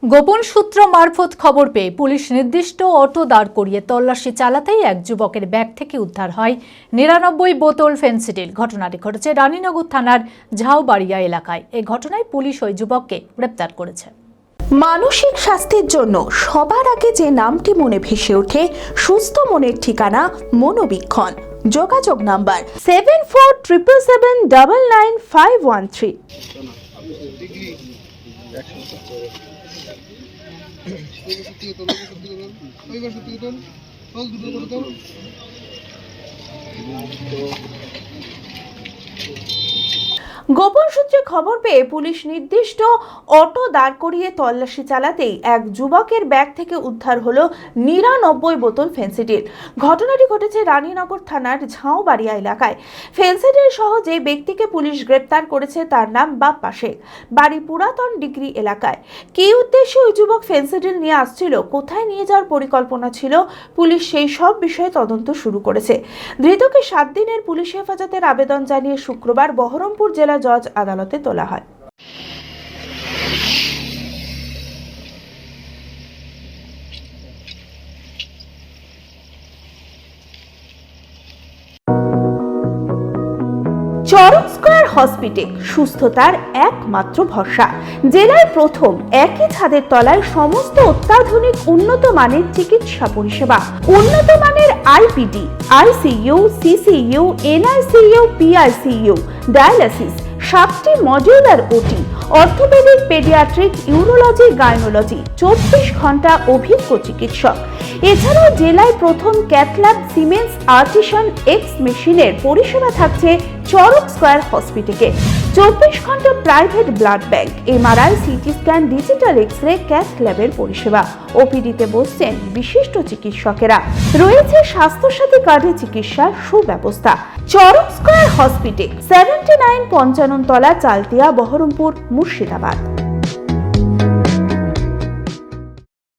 গোপন সূত্র মারফত খবর পেয়ে পুলিশ নির্দিষ্ট অটো দাঁড় করিয়ে তল্লাশি চালাতেই এক যুবকের ব্যাগ থেকে উদ্ধার হয় ৯৯ বোতল ফেনসিডিল। ঘটনাটি ঘটেছে রানীনগর থানার ঝাউবাড়িয়া এলাকায়। এই ঘটনায় পুলিশ ওই যুবককে গ্রেপ্তার করেছে। মানসিক স্বাস্থ্যের জন্য সবার আগে যে নামটি মনে ভেসে ওঠে, সুস্থ মনের ঠিকানা মনোবীক্ষণ। যোগাযোগ নাম্বার 7477799513। গোপন সূত্রে খবর পেয়ে পুলিশ নির্দিষ্ট অটো দাঁড় করিয়ে তল্লাশি চালাতেই এক যুবকের ব্যাগ থেকে উদ্ধার হলো ৯৯ বোতল ফেনসিডিল। ঘটনাটি ঘটেছে রানীনগর থানার ঝাউবাড়িয়া এলাকায়। ফেনসিডিল সহ যে ব্যক্তিকে পুলিশ গ্রেপ্তার করেছে তার নাম বাপ্পা শেখ, বাড়ি পুরাতন ডিগ্রি এলাকায়। কী উদ্দেশ্যে ওই যুবক ফেনসিডিল নিয়ে আসছিল, কোথায় নিয়ে যাওয়ার পরিকল্পনা ছিল, পুলিশ সেই সব বিষয়ে তদন্ত শুরু করেছে। ধৃতকে ৭ দিনের পুলিশ হেফাজতের আবেদন জানিয়ে শুক্রবার বহরমপুর জেলা জজ আদালতে তোলা হয়। চরক স্কয়ার হসপিটাল সুস্থতার একমাত্র ভরসা। জেলায় প্রথম একই ছাদের তলায় সমস্ত অত্যাধুনিক উন্নত মানের চিকিৎসা পরিষেবা, উন্নত মানের IPD, ICU, CCU, NICU, PICU, dialysis, 7টি modular OT, orthopaedic, paediatric, urology, gynaecology, 24 ঘন্টা অভিজ্ঞ চিকিৎসক। এছাড়াও জেলায় প্রথম ক্যাথল্যাব, সিমেন্স, আর্টিসান এক্স মেশিনের পরিষেবা থাকছে চরক স্কয়ার হসপিটালে। 24 ঘন্টা private blood bank, MRI, CT scan, digital X-ray, ক্যাথল্যাবের পরিষেবা। ওপিডিতে বসছেন বিশিষ্ট চিকিৎসকেরা। রয়েছে স্বাস্থ্যসাথী কার্ডে চিকিৎসার সুব্যবস্থা। চরক স্কয়ার হসপিটাল, 79 পঞ্চানন তলা, চালতিয়া, বহরমপুর, মুর্শিদাবাদ।